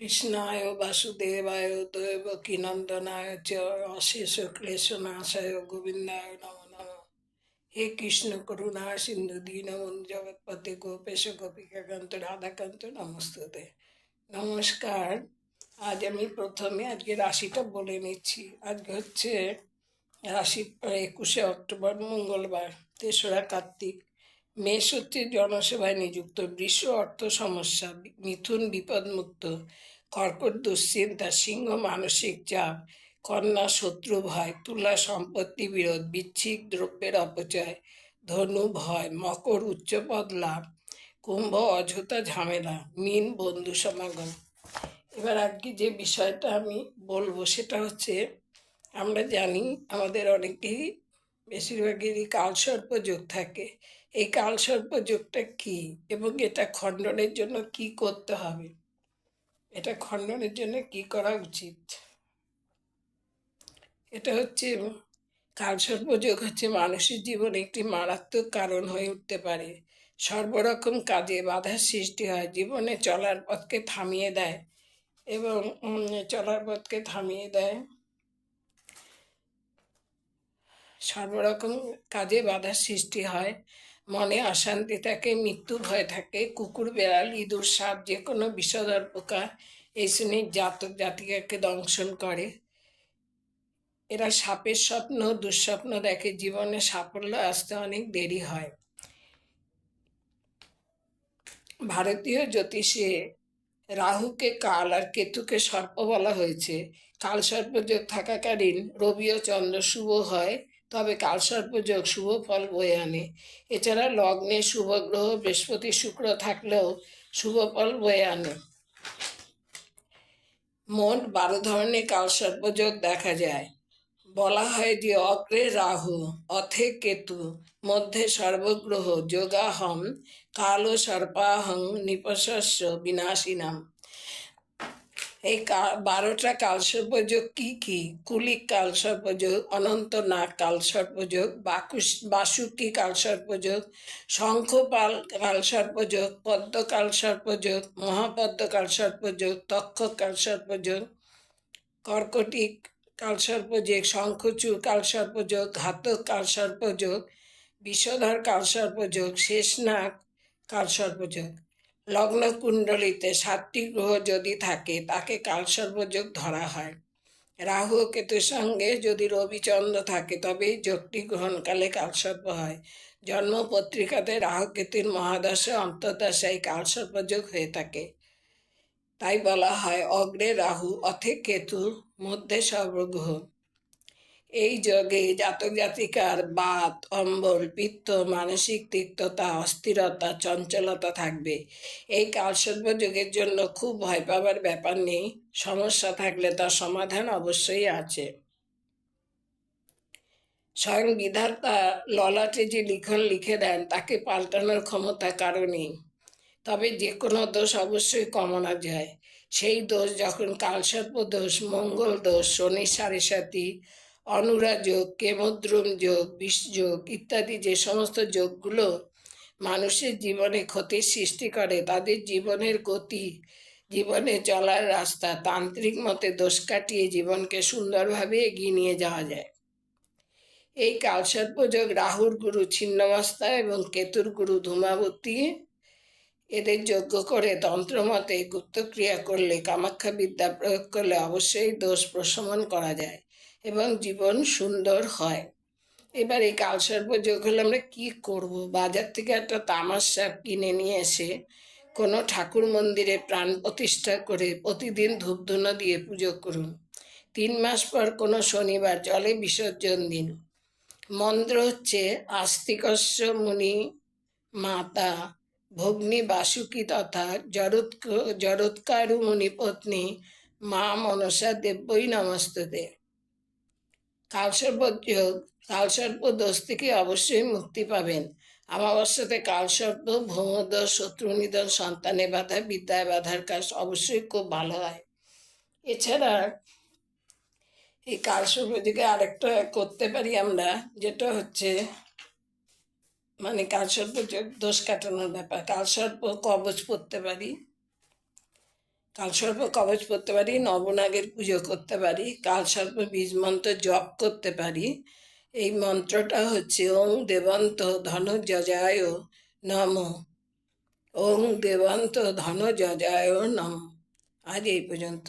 কৃষ্ণায় বাসুদেবায় দেবকীনন্দনায় চ অশেষ ক্লেশনাশায় গোবিন্দায় নমো নমঃ। হে কৃষ্ণ করুণা সিন্ধু দীনবন্ধু জগৎপতে গোপেশ গোপিকাকান্ত রাধাকান্ত নমস্তুতে। নমস্কার। আজ আমি প্রথমে আজকে রাশিটা বলে নিচ্ছি। আজকে হচ্ছে রাশি 21শে অক্টোবর মঙ্গলবার, 3রা কার্তিক। মেষ হচ্ছে জনসেবায় নিযুক্ত, বৃষ অর্থ সমস্যা, মিথুন বিপদমুক্ত, কর্কট দুশ্চিন্তা, সিংহ মানসিক চাপ, কন্যা শত্রু ভয়, তুলা সম্পত্তি বিরোধ, বৃশ্চিক দ্রব্যের অপচয়, ধনু ভয়, মকর উচ্চপদ লাভ, কুম্ভ অযথা ঝামেলা, মীন বন্ধু সমাগম। এবার আজকে যে বিষয়টা আমি বলবো সেটা হচ্ছে, আমরা জানি আমাদের অনেকেই বেশিরভাগেরই কালসর্প যোগ থাকে। এই কালসর্প যোগটা কি এবং এটা খণ্ডনের জন্য কি করতে হবে, এটা খণ্ডনের জন্য কি করা উচিত। এটা হচ্ছে, কালসর্প যোগ হচ্ছে মানুষের জীবনে একটি মারাত্মক কারণ হয়ে উঠতে পারে। সর্বরকম কাজে বাধার সৃষ্টি হয়, জীবনে চলার পথকে থামিয়ে দেয় এবং চলার পথকে থামিয়ে দেয় সর্বরকম কাজে বাধার সৃষ্টি হয়, মনে অশান্তি থাকে, মৃত্যু ভয় থাকে, কুকুর বেড়াল ইঁদুর সাপ যে কোনো বিষধর পোকা এই শ্রেণীর জাতক জাতিকাকে দংশন করে। এরা সাপের স্বপ্ন দুঃস্বপ্ন দেখে, জীবনে সাফল্য আসতে অনেক দেরি হয়। ভারতীয় জ্যোতিষে রাহুকে কাল আর কেতুকে সর্প বলা হয়েছে। কালসর্পযোগ থাকাকালীন রবি ও চন্দ্র শুভ হয়, তবে কালসর্পযোগ শুভ ফল বয়ে আনে। এছাড়া লগ্নে শুভ গ্রহ বৃহস্পতি শুক্র থাকলেও শুভ ফল বয়ে আনে। মোট 12 ধরনের কালসর্পযোগ দেখা যায়। বলা হয় যে অগ্রে রাহু, অথে কেতু, মধ্যে সর্বগ্রহ, যোগাহম কালো সর্পাহং নিপশস্য বিনাশিনাম। এই 12টা কালসর্পযোগ কি কি? কুলিক কালসর্পযোগ, অনন্তনাগ কালসর্পযোগ, বাসুকি কালসর্পযোগ, শঙ্খপাল কালসর্পযোগ, পদ্ম কালসর্পযোগ, মহাপদ্ম কালসর্পযোগ, তক্ষ কালসর্পযোগ, কর্কটিক কালসর্পযোগ, শঙ্খচূড় কালসর্পযোগ, ঘাতক কালসর্পযোগ, বিষধর কালসর্পযোগ, শেষনাগ কালসর্পযোগ। লগ্ন কুণ্ডলিতে 7টি গ্রহ যদি থাকে তাকে কালসর্পযোগ ধরা হয়। রাহু ও কেতুর সঙ্গে যদি রবিচন্দ্র থাকে তবে এই যোগটি গ্রহণকালে কালসর্প হয়। জন্ম পত্রিকাতে রাহু কেতুর মহাদশা অন্তর্দশায় কালসর্পযোগ হয়ে থাকে। তাই বলা হয় অগ্রে রাহু, অথে কেতু, মধ্যে সর্বগ্রহ। এই যোগে জাতক জাতিকার বাত, অম্বল, পিত্ত, মানসিক তিক্ততা, অস্থিরতা, চঞ্চলতা থাকবে। এই কালসর্প যোগের জন্য খুব ভয় পাবার ব্যাপার নেই, সমস্যা থাকলে তার সমাধান অবশ্যই আছে। স্বয়ং বিধাতা ললাটে যে লিখন লিখে দেন তাকে পাল্টানোর ক্ষমতা কারো নেই, তবে যে কোনো দোষ অবশ্যই কমানো যায়। সেই দোষ যখন কালসর্প দোষ, মঙ্গল দোষ, শনি সাড়ে সাতি, অনুরা যোগ, কেমদ্রুম যোগ, বিষ যোগ ইত্যাদি যে সমস্ত যোগগুলো মানুষের জীবনে ক্ষতির সৃষ্টি করে, তাদের জীবনের গতি, জীবনে চলার রাস্তা, তান্ত্রিক মতে দোষ কাটিয়ে জীবনকে সুন্দরভাবে এগিয়ে নিয়ে যাওয়া যায়। এই কালসর্প যোগ রাহুর গুরু ছিন্নমস্তা এবং কেতুর গুরু ধূমাবতী এদের যজ্ঞ করে তন্ত্রমতে গুপ্তক্রিয়া করলে, কামাখ্যা বিদ্যা প্রয়োগ করলে অবশ্যই দোষ প্রশমন করা যায় এবং জীবন সুন্দর হয়। এবার এই কালসর্প যোগ হলে আমরা কি করব? বাজার থেকে একটা তামার সাপ কিনে নিয়ে এসে কোনো ঠাকুর মন্দিরে প্রাণ প্রতিষ্ঠা করে প্রতিদিন ধূপধুনো দিয়ে পুজো করুন। 3 মাস পর কোনো শনিবার জলে বিসর্জন দিন। মন্ত্র হচ্ছে আস্তিকস্য মুনি মাতা ভগ্নী বাসুকি তথা জরৎকারু মুনিপত্নী মা মনসা দেব্যই নমস্তুতে। কালসর্প দোষ থেকে অবশ্যই মুক্তি পাবেন। অমাবস্যাতে কালসর্প, ভৌমদোষ, শত্রুনিধন, সন্তানে বাধা, বিদ্যায় বাধার কাজ অবশ্যই খুব ভালো হয়। এছাড়া এই কালসর্প দিকে আরেকটা করতে পারি আমরা, যেটা হচ্ছে মানে কালসর্প দোষ কাটানোর ব্যাপার, কালসর্প কবচ পড়তে পারি। কালসর্প কবচ পড়তে পারি, নবনাগের পুজো করতে পারি, কালসর্প বীজ মন্ত্র জপ করতে পারি। এই মন্ত্রটা হচ্ছে ওং দেবন্ত ধনজজায় নমঃ। ওং দেবন্ত ধনজজায় নমঃ। আজ এই পর্যন্ত।